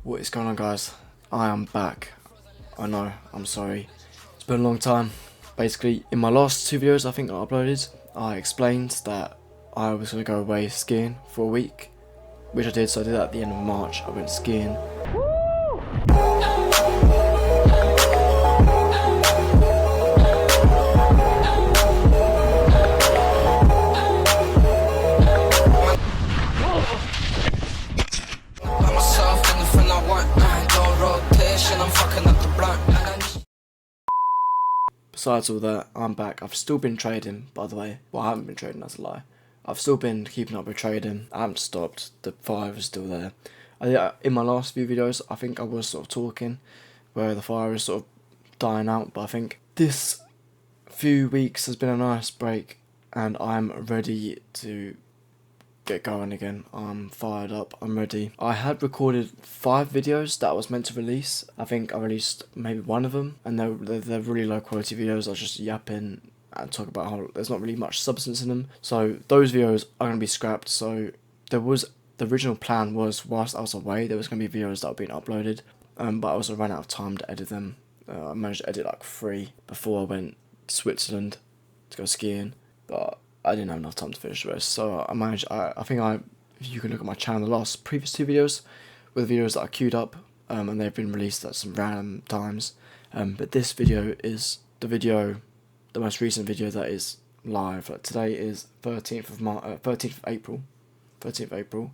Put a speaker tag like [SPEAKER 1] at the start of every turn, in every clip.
[SPEAKER 1] What is going on, guys? I am back. I know, I'm sorry. It's been a long time. Basically, in my last two videos I think I uploaded, I explained that I was going to go away skiing for a week, which I did. So I did that at the end of March. I went skiing. Besides all that, I'm back. I've still been trading, by the way. Well, I haven't been trading, that's a lie. I've still been keeping up with trading. I haven't stopped. The fire is still there. In my last few videos, I think I was sort of talking where the fire is sort of dying out. But I think this few weeks has been a nice break and I'm ready to get going again. I'm fired up, I'm ready. I had recorded 5 videos that I was meant to release. I think I released maybe one of them, and they're really low quality videos. I was just yapping and talk about how there's not really much substance in them. So those videos are going to be scrapped. So the original plan was, whilst I was away, there was going to be videos that were being uploaded, but I also ran out of time to edit them. I managed to edit like 3 before I went to Switzerland to go skiing, but I didn't have enough time to finish the rest. So I think if you can look at my channel, the previous 2 videos were the videos that I queued up, and they've been released at some random times. But this video is the most recent video that is live. Today is 13th of April,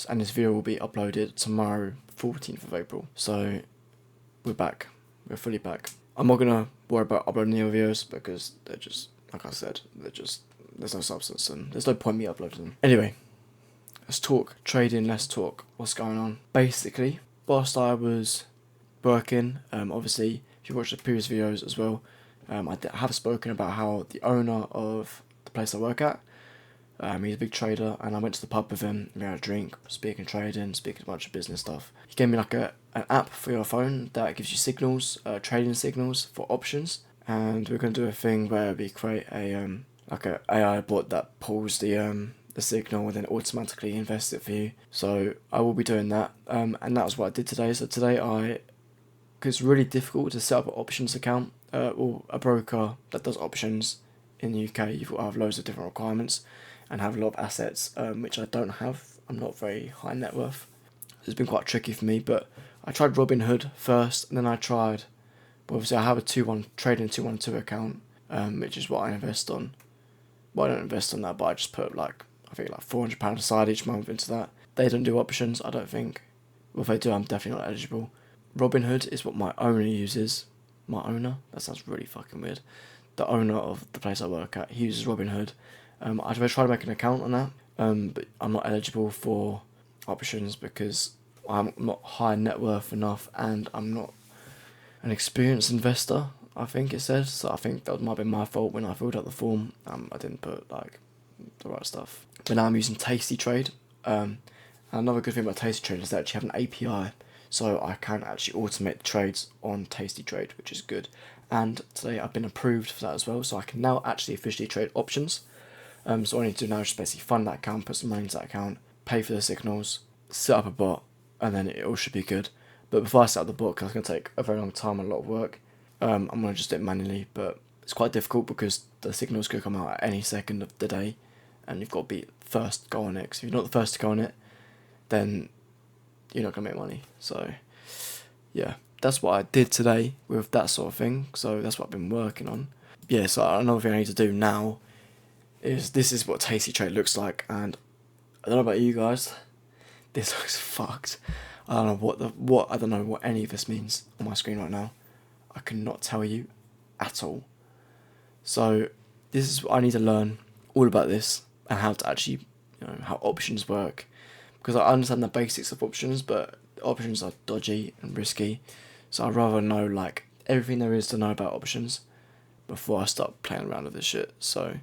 [SPEAKER 1] and this video will be uploaded tomorrow, 14th of April. So we're back. We're fully back. I'm not gonna worry about uploading the other videos because they're just, like I said, there's no substance and there's no point me uploading them. Anyway, let's talk trading, let's talk what's going on. Basically, whilst I was working, obviously, if you watched the previous videos as well, I have spoken about how the owner of the place I work at, he's a big trader, and I went to the pub with him, we had a drink, speaking trading, speaking a bunch of business stuff. He gave me like an app for your phone that gives you signals, trading signals for options, and we're going to do a thing where we create a like a AI bot that pulls the signal and then automatically invests it for you. So I will be doing that, and that was what I did today. So today because it's really difficult to set up an options account or a broker that does options in the UK. You've got to have loads of different requirements and have a lot of assets, which I don't have. I'm not very high net worth. It's been quite tricky for me, but I tried Robinhood first, and then I tried, obviously I have a trading 212 account, which is what I invest on. Well, I don't invest on that, but I just put I think £400 aside each month into that. They don't do options, I don't think. Well, if they do, I'm definitely not eligible. Robinhood is what my owner uses. My owner? That sounds really fucking weird. The owner of the place I work at, he uses Robinhood. I tried to make an account on that, but I'm not eligible for options because I'm not high net worth enough and I'm not an experienced investor, I think it said. So I think that might be my fault when I filled out the form. I didn't put the right stuff. But now I'm using tastytrade. And another good thing about tastytrade is they actually have an API, so I can actually automate the trades on tastytrade, which is good. And today I've been approved for that as well, so I can now actually officially trade options. So all I need to do now is just basically fund that account, put some money into that account, pay for the signals, set up a bot, and then it all should be good. But before I set up the bot, because it's going to take a very long time and a lot of work, I'm going to just do it manually. But it's quite difficult because the signals could come out at any second of the day, and you've got to be first to go on it. Because if you're not the first to go on it, then you're not going to make money. So yeah, that's what I did today with that sort of thing. So that's what I've been working on. Yeah, so another thing I need to do now is, this is what tastytrade looks like, and I don't know about you guys, this looks fucked. I don't know I don't know what any of this means on my screen right now. I cannot tell you at all. So this is what I need to learn all about this and how to actually, how options work, because I understand the basics of options, but options are dodgy and risky. So I'd rather know everything there is to know about options before I start playing around with this shit. So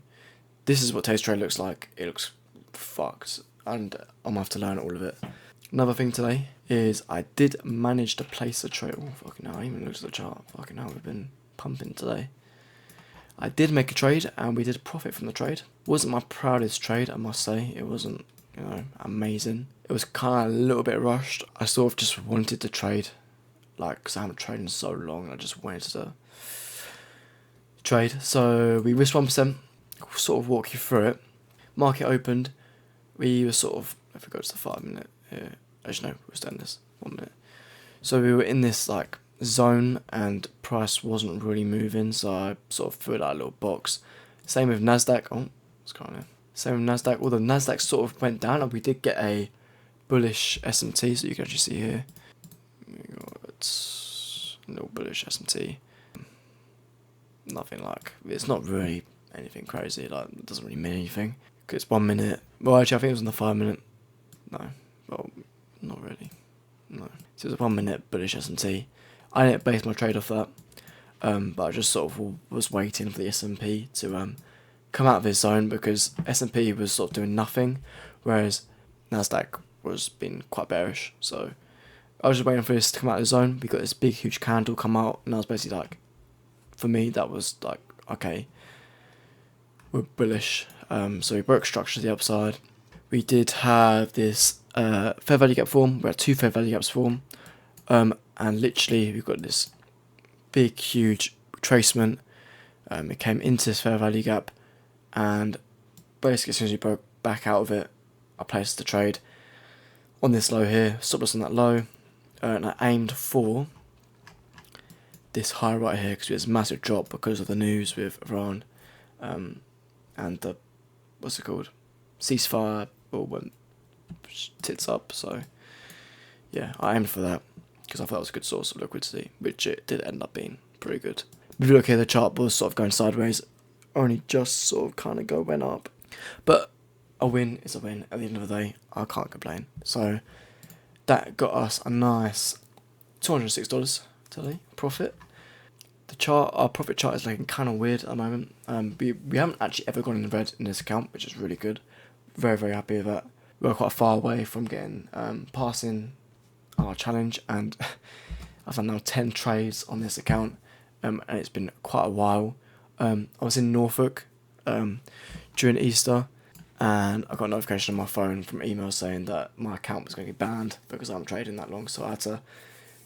[SPEAKER 1] this is what tastytrade looks like. It looks fucked, and I'm gonna have to learn all of it. Another thing today is I did manage to place a trade. Oh, fucking hell, I didn't even look at the chart. Fucking hell, we've been pumping today. I did make a trade and we did profit from the trade. Wasn't my proudest trade, I must say. It wasn't you know, amazing. It was kind of a little bit rushed. I sort of just wanted to trade, like, because I haven't traded in so long. I just wanted to trade. So we risked 1%. I'll sort of walk you through it. Market opened. We were sort of, if we go to the 5 minute here, actually no, we were doing this 1 minute. So we were in this like zone and price wasn't really moving, so I sort of threw that little box. Same with Nasdaq. Oh, what's going on? Same with Nasdaq. Although Nasdaq sort of went down, and we did get a bullish S&T, so you can actually see here. We got a little bullish S&T. Nothing like, it's not really anything crazy. Like, it doesn't really mean anything. Because it's 1 minute. Well, actually, I think it was on the 5 minute. No, well, not really. No. So it was a 1 minute bullish S&T. I didn't base my trade off that, but I just sort of was waiting for the S&P to come out of his zone, because S&P was sort of doing nothing, whereas Nasdaq was being quite bearish. So I was just waiting for this to come out of the zone. We got this big, huge candle come out, and I was basically like, for me, that was like, okay, we're bullish. So we broke structure to the upside. We did have this fair value gap form. We had 2 fair value gaps form. And literally we've got this big, huge retracement. It came into this fair value gap, and basically as soon as we broke back out of it, I placed the trade on this low here, stop loss on that low, and I aimed for this high right here, because there's a massive drop because of the news with Iran, and the, what's it called, ceasefire, all went tits up. So yeah, I aimed for that, because I thought it was a good source of liquidity, which it did end up being pretty good. If you look here, the chart was sort of going sideways, only just sort of kind of went up. But a win is a win at the end of the day. I can't complain. So that got us a nice $206 today profit. The chart, our profit chart is looking kind of weird at the moment. We haven't actually ever gone in the red in this account, which is really good. Very, very happy with that. We're quite far away from getting passing our challenge, and I've done now 10 trades on this account, and it's been quite a while. I was in Norfolk during Easter, and I got a notification on my phone from email saying that my account was going to be banned because I haven't traded that long, so I had to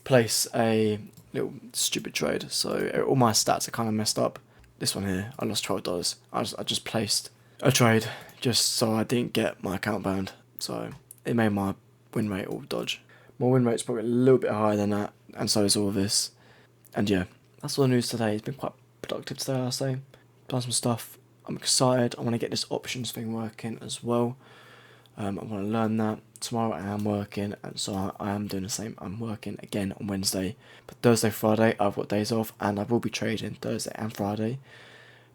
[SPEAKER 1] place a little stupid trade. So all my stats are kind of messed up. This one here, I lost $12. I just placed a trade just so I didn't get my account banned, so it made my win rate all dodge. My win rate's probably a little bit higher than that, and so is all of this. And yeah, that's all the news today. It's been quite productive today, I'll say. Done some stuff. I'm excited. I want to get this options thing working as well. I want to learn that. Tomorrow I am working, and so I am doing the same. I'm working again on Wednesday. But Thursday, Friday, I've got days off, and I will be trading Thursday and Friday,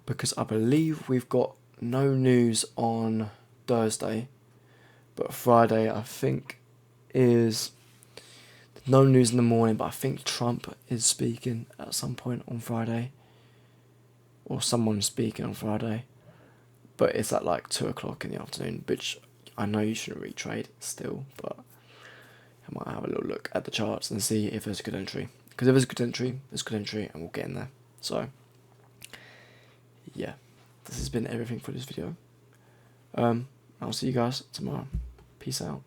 [SPEAKER 1] because I believe we've got no news on Thursday, but Friday I think is no news in the morning, but I think Trump is speaking at some point on Friday, or someone's speaking on Friday, but it's at like 2 o'clock in the afternoon, which I know you shouldn't really trade still, but I might have a little look at the charts and see if there's a good entry, because if there's a good entry, there's a good entry, and we'll get in there. So yeah, this has been everything for this video. I'll see you guys tomorrow. Peace out.